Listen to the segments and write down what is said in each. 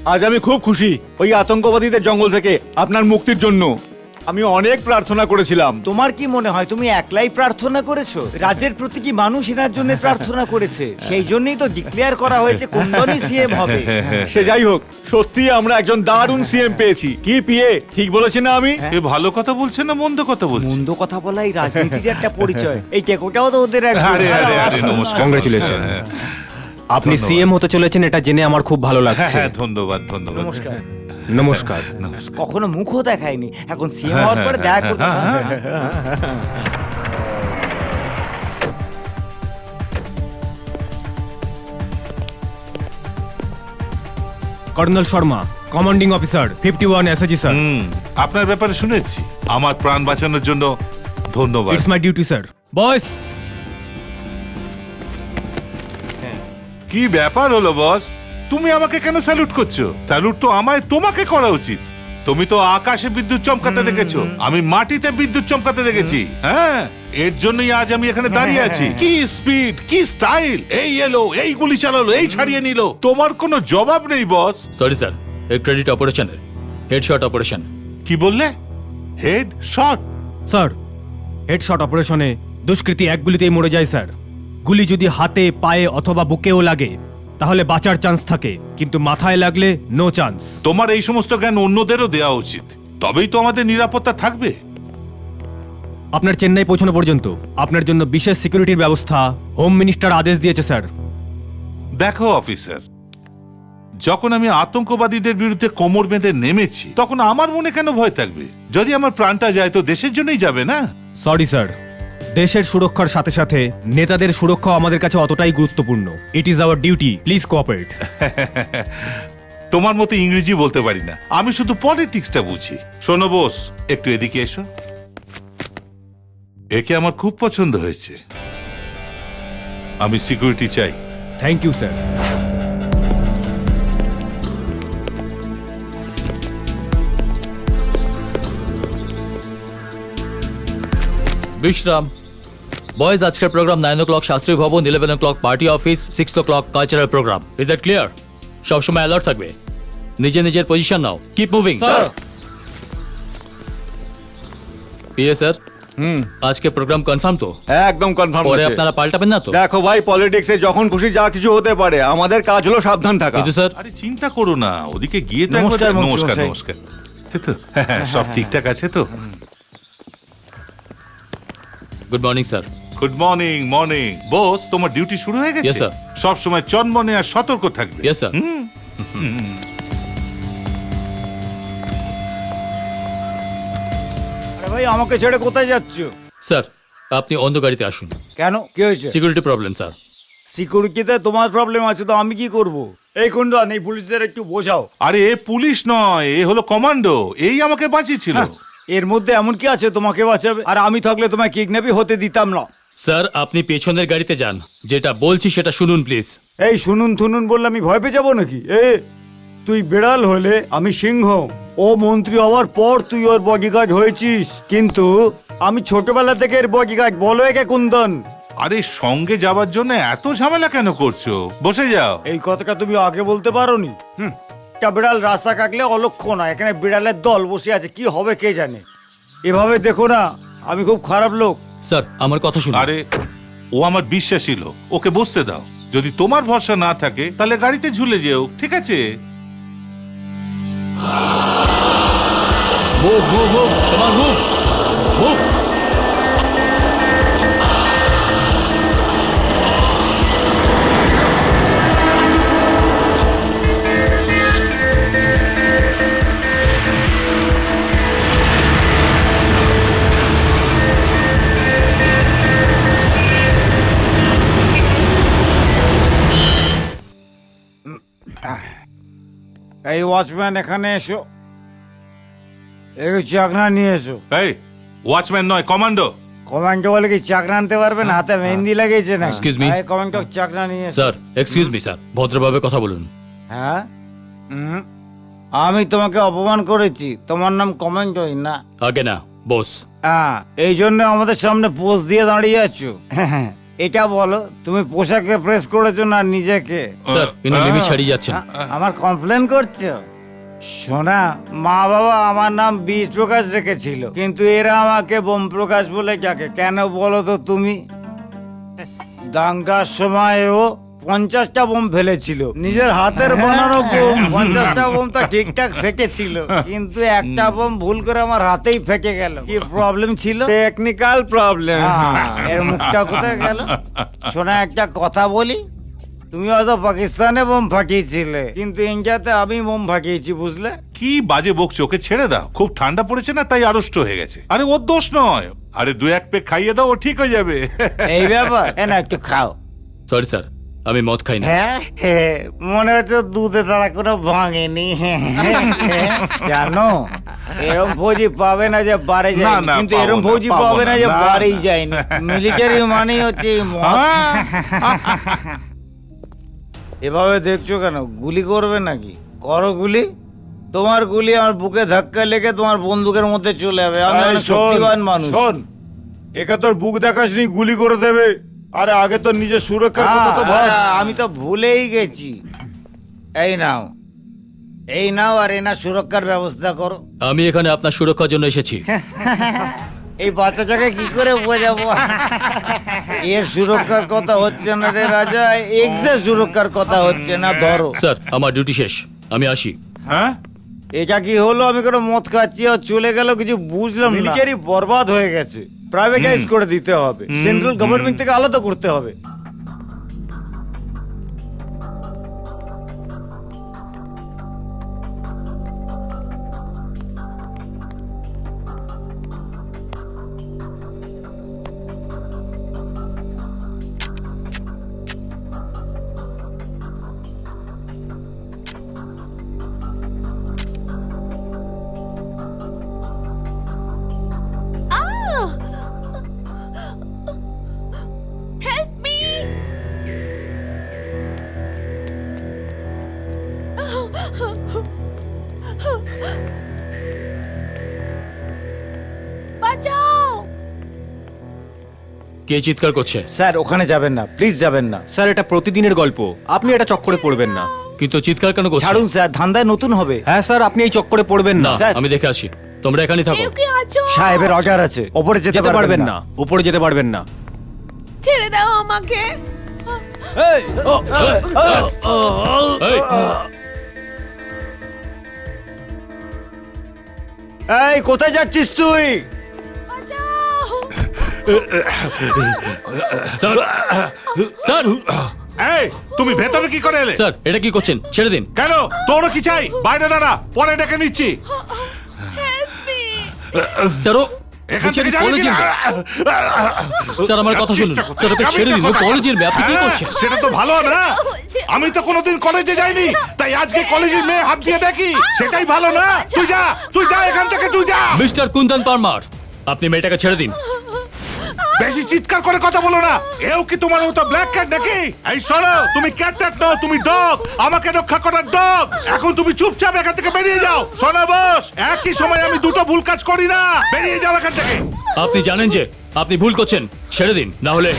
আজ আমি খুব খুশি ওই আতঙ্কবাদীদের জঙ্গল থেকে আপনার মুক্তির জন্য। আমি অনেক প্রার্থনা করেছিলাম। তোমার কি মনে হয় তুমি একলাই প্রার্থনা করেছো? রাজ্যের প্রতিটি মানুষ এনার জন্য প্রার্থনা করেছে, সেই জন্যই তো ডিক্লেয়ার করা হয়েছে কুন্দনই সিএম হবে। সে যাই হোক, সত্যি আমরা একজন দারুণ সিএম পেয়েছি। কি পিএ, ঠিক বলেছি না আমি? এ ভালো কথা বলছে না মন্দ কথা বলছে? মন্দ কথা বলা এই রাজনীতির একটা পরিচয়। এই কেকোটাও তো ওদের আরে আরে আরে নমস্কার। কংগ্রেচুলেশন। হ্যাঁ, আপনি ধন্যবাদ। সিএম হতে চলেছেন এটা জেনে আমার খুব ভালো লাগছে। হ্যাঁ, ধন্যবাদ ধন্যবাদ। নমস্কার। নমস্কার। কখনো মুখও দেখায়নি, এখন সিএম হওয়ার পরে দেখা করতে colonel Sharma, commanding officer 51 SAG sir. আপনার ব্যাপারে শুনেছি। আমার প্রাণ বাঁচানোর জন্য ধন্যবাদ। It's my duty sir. বয়েস, কি ব্যাপার হলো বস? তুমি আমাকে কেন স্যালুট করছো? স্যালুট তো আমায় তোমাকে করা উচিত। তুমি তো আকাশে বিদ্যুৎ চমকাতে দেখেছো, আমি মাটিতে বিদ্যুৎ চমকাতে দেখেছি। হ্যাঁ, এর জন্যই আজ আমি এখানে দাঁড়িয়ে আছি। কি স্পিড, কি স্টাইল! এই এলো, এই গুলি চালালো, এই ছাড়িয়ে নিল। তোমার কোনো জবাব নেই বস। सॉरी सर, एक क्रेडिट ऑपरेशन है, हेडशॉट ऑपरेशन। কি বললে? Head shot? স্যার হেডশট অপারেশনে দুষ্কৃতী এক গুলিতেই মরে যায় স্যার। গুলি যদি হাতে, পায়ে অথবা বুকেও লাগে তাহলে বাঁচার চান্স থাকে, কিন্তু মাথায় লাগলে নো চান্স। তোমার এই সমস্ত জ্ঞান অন্যদেরও দেওয়া উচিত, তবেই তো আমাদের নিরাপত্তা থাকবে। আপনার চেন্নাই পৌঁছানো পর্যন্ত আপনার জন্য বিশেষ সিকিউরিটির ব্যবস্থা হোম মিনিস্টার আদেশ দিয়েছে স্যার। দেখো অফিসার, যখন আমি আতঙ্কবাদীদের বিরুদ্ধে কোমর বেঁধে নেমেছি তখন আমার মনে কেন ভয় থাকবে? যদি আমার প্রাণটা যায় তো দেশের জন্যই যাবে না? সরি স্যার, দেশের সুরক্ষার সাথে সাথে নেতাদের সুরক্ষা আমাদের কাছে অতটাই গুরুত্বপূর্ণ। It is our duty, please cooperate. তোমার মতো ইংরেজি বলতে পারি না, আমি শুধু পলিটিক্সটা বুঝি। শোনো বোস, একটু এদিকে এসো। একে আমার খুব পছন্দ হয়েছে। আমি সিকিউরিটি চাই। Thank you sir. विश्राम। बॉयज, आज का programme 9 o'clock Shastri Bhavan, 11 o'clock party office, 6 o'clock cultural programme. Is that clear? सब समय अलर्ट থাকবে, নিজে নিজের পজিশন নাও। Keep moving sir. PA sir, আজকে প্রোগ্রাম কনফার্ম তো? একদম কনফার্ম। পরে আপনারা পাল্টাবেন না তো? দেখো ভাই, পলিটিক্সে যখন খুশি যা কিছু হতে পারে, আমাদের কাজ হলো সাবধান থাকা। কিন্তু স্যার, আরে চিন্তা করো না, ওদিকে গিয়ে তো নমস্কার, একবার- মন্ত্রী নমস্কার মশাই। নমস্কার। আছে তো? হ্যাঁ, সব ঠিকঠাক আছে তো? Good morning sir. Good morning. Morning boss, তোমার ডিউটি শুরু হয়ে Yes, গেছে? sir. সব সময় চনমনে আর সতর্ক থাকবে। Yes sir. আরে ভাই, আমাকে ছেড়ে কোথায় যাচ্ছ? স্যার, আপনি অন্য গাড়িতে আসুন। কেন, কি হয়েছে? Security problem sir. সিকিউরিটিতে তোমার প্রবলেম আছে তো আমি কি করব? এই কুন্দন, এই পুলিশদের একটু বোঝাও। আরে এ পুলিশ নয়, এ হলো কমান্ডো। এই আমাকে বাঁচিয়েছিল। এর মধ্যে এমন কি আছে তোমাকে বাঁচাবে? আর আমি থাকলে তোমায় কিডন্যাপই হতে দিতাম না। স্যার, আপনি পেছনের গাড়িতে যান, যেটা বলছি সেটা শুনুন প্লিজ। এই শুনুন থুনুন বললে আমি ভয় পেয়ে যাবো নাকি? তুই বিড়াল হলে আমি সিংহ। ও মন্ত্রী হওয়ার পর তুই ওর বডিগার্ড হয়েছিস, কিন্তু আমি ছোটবেলা থেকে এর বডিগার্ড। বলো একে কুন্দন। আরে সঙ্গে যাবার জন্য এত ঝামেলা কেন করছো? বসে যাও। এই কথাটা তুমি আগে বলতে পারোনি? একটা বিড়াল রাস্তা কাটলে অলক্ষ্য না, এখানে বিড়ালের দল বসে আছে, কি হবে কে জানে। এভাবে দেখো না, আমি খুব খারাপ লোক। স্যার, আমার কথা শুনুন। আরে ও আমার বিশ্বাসী লোক, ওকে বসতে দাও। যদি তোমার ভরসা না থাকে তাহলে গাড়িতে ঝুলে যেও, ঠিক আছে? Move move move, come on move move. এই ওয়াচম্যান, এখানে এসো। এই চাকরা নিয়ে এসো। এই ওয়াচম্যান নয়, কমান্ডো। কমান্ডো বলে কি চাকরা আনতে পারবেন? হাতে মেহেন্দি লাগিয়েছে না? Excuse me? কমান্ডো চাকরা নিয়ে এসো। স্যার, এক্সকিউজ মি স্যার, ভদ্রভাবে কথা বলুন। হ্যাঁ, আমি তোমাকে অপমান করেছি? তোমার নাম কমান্ডোই না? আগে না বস। হ্যাঁ, এই জন্য আমাদের সামনে পোজ দিয়ে দাঁড়িয়ে আছো। এটা বলো, তুমি পোশাকে প্রেস করেছো না নিজেকে? স্যার ইনি লিমিট ছাড়িয়ে যাচ্ছেন। আমার কমপ্লেন করছো? শোনা, মা বাবা আমার নাম বীজ প্রকাশ রেখেছিল, কিন্তু এরা আমাকে বোম প্রকাশ বলে ডাকে। কেন বলো তো তুমি? দাঙ্গার সময়ও 50টা বোম ফেলেছিল, নিজের হাতের বানানো বোম। 50টা বোম তো ঠিকঠাক ফেটেছিল, কিন্তু একটা বোম ভুল করে আমার হাতেই ফেটে গেল। কি প্রবলেম ছিল? Technical problem. এর মুখটা কোথায় গেল? শোনা, একটা কথা বলি, তুমি হয়তো পাকিস্তানে বোম ফাটিয়েছিলে, কিন্তু ইন্ডিয়াতে আমি বোম ফাটিয়েছি, বুঝলে? কি বাজে বকছো, ওকে ছেড়ে দাও। খুব ঠান্ডা পড়েছে না, তাই আড়ষ্ট হয়ে গেছে। আরে ওর দোষ নয়। আরে 2-1 পেক খাইয়ে দাও, ও ঠিক হয়ে যাবে। এই ব্যাপার, না একটু খাও। সরি স্যার, আমি মদ খাই না। হ্যাঁ, মনে হচ্ছে দুধে তারা কোনো ভাঙেনি। জানো, এরম ফৌজি পাবে না যে বাড়ি না, যায়, না, কিন্তু পাবো এরম না, ফৌজি পাবো পাবে না যে না, না, বাড়ি না। যায়নি। মিলিটারি মানেই হচ্ছে এই মদ। এভাবে দেখছো কেন? গুলি করবে নাকি? করো গুলি। তোমার গুলি আমার বুকে ধাক্কা লেগে তোমার বন্দুকের মধ্যে চলে যাবে। আমি অনেক শক্তিবান মানুষ। শোন, একা তোর বুক দেখাস নি, গুলি করে দেবে। আরে আগে তো নিজের সুরক্ষার কথা তো ভাব। আমি তো ভুলেই গেছি। এই নাও, এই নাও, আর এনার সুরক্ষার ব্যবস্থা করো। আমি এখানে আপনার সুরক্ষার জন্য এসেছি। এই বাচ্চাটাকে কি করে বোঝাবো? এর সুরক্ষার কথা হচ্ছে না রে রাজা, এক্সের সুরক্ষার কথা হচ্ছে না। ধরো। স্যার আমার ডিউটি শেষ, আমি আসি। হ্যাঁ, এটা কি হলো? আমি কোনো মদ খাচ্ছি আর চলে গেল, কিছু বুঝলাম না। মিলিটারি বরবাদ হয়ে গেছে, প্রাইভেটাইজ করে দিতে হবে, সেন্ট্রাল গভর্নমেন্ট থেকে আলাদা করতে হবে। Help me! বাঁচাও! কে চিৎকার করছে? স্যার, ওখানে যাবেন না, প্লিজ যাবেন না। স্যার এটা প্রতিদিনের গল্প, আপনি এটা চক্করে পড়বেন না। কিন্তু চিৎকার কেন করছে? ছাড়ুন স্যার, ধান্দায় নতুন হবে। হ্যাঁ স্যার, আপনি এই চক্করে পড়বেন না, না। স্যার। আমি দেখে আসি, তোমরা এখানেই থাকো। কেউ কি আছো? সাহেবের অর্ডার আছে, ওপরে যেতে পারবেন না, উপরে যেতে পারবেন না। ছেড়ে দাও আমাকে। এই, এই, কোথায় যাচ্ছিস তুই? বাঁচাও! স্যার, স্যার, এই তুমি ভেতরে কি করে এলে? স্যার এটা কি করছেন? ছেড়ে দিন। কেন, তোরও কি চাই? বাইরে দাঁড়া, পরে ডেকে নিচ্ছি। Help me! স্যার ও এখান বলছি থেকে আমি যাবি কলেজের কিনা? মেয়ে। স্যার আমার কথা শুনুন, স্যার ওকে ছেড়ে দিন, ও কলেজের মেয়ে, আপনি কি হ্যাঁ, করছেন? সেটা তো ভালো না। আমি তো কোনোদিন কলেজে যাইনি, তাই আজকে কলেজের মেয়ে হাত দিয়ে দেখি, সেটাই ভালো না। তুই যা এখান থেকে, তুই যা। মিস্টার কুন্দন পারমার, আপনি মেয়েটাকে ছেড়ে দিন। বেশি চিৎকার করে কথা বলো না। এও কি তোমার মতো ব্ল্যাক ক্যাট নাকি? এই শোনো, তুমি ক্যাট নও, তুমি ডগ, আমাকে রক্ষা করার ডগ। এখন তুমি চুপচাপ এখান থেকে বেরিয়ে যাও। শোনো বস, একই সময় আমি দুটো ভুল কাজ করি না। বেরিয়ে যাও এখান থেকে। আপনি জানেন যে আপনি ভুল করছেন, ছেড়ে দিন, না হলে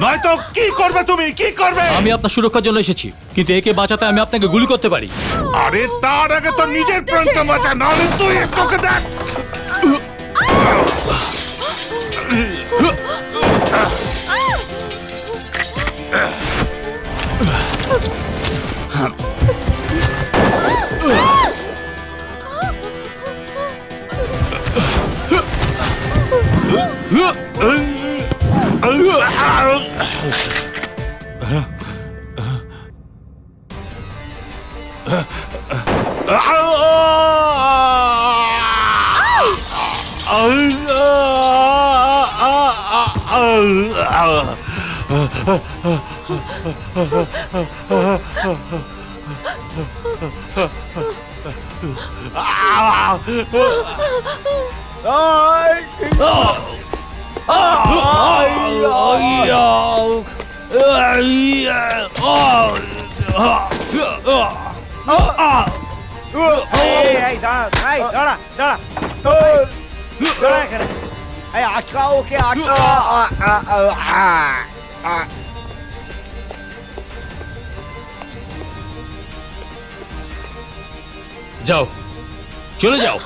নয়তো কি করবে তুমি, কি করবে? আমি আপনার সুরক্ষার জন্য এসেছি, কিন্তু একে বাঁচাতে আমি আপনাকে গুলি করতে পারি। আরে তার আগে তো নিজের প্রাণটা বাঁচা, নাহলে তুই তোকে দেখ। এই, দাঁড়া, দাঁড়া। দাঁড়া এখানে। এই, আটকাও ওকে, আটকাও। যাও, চলে যাও।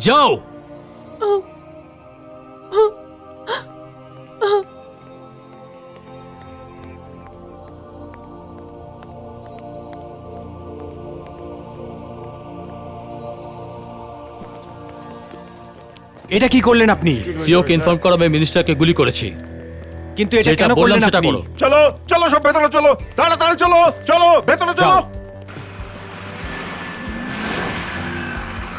যাও। এটা কি করলেন আপনি? সিওকে ইনফর্ম করো আমি মিনিস্টারকে গুলি করেছি। কিন্তু এটা যেটা কেন বললাম করলেন সেটা আপনি? করো। চলো চলো সব ভেতরে চলো, তাড়াতাড়ি চলো, চলো ভেতরে চলো। যাও।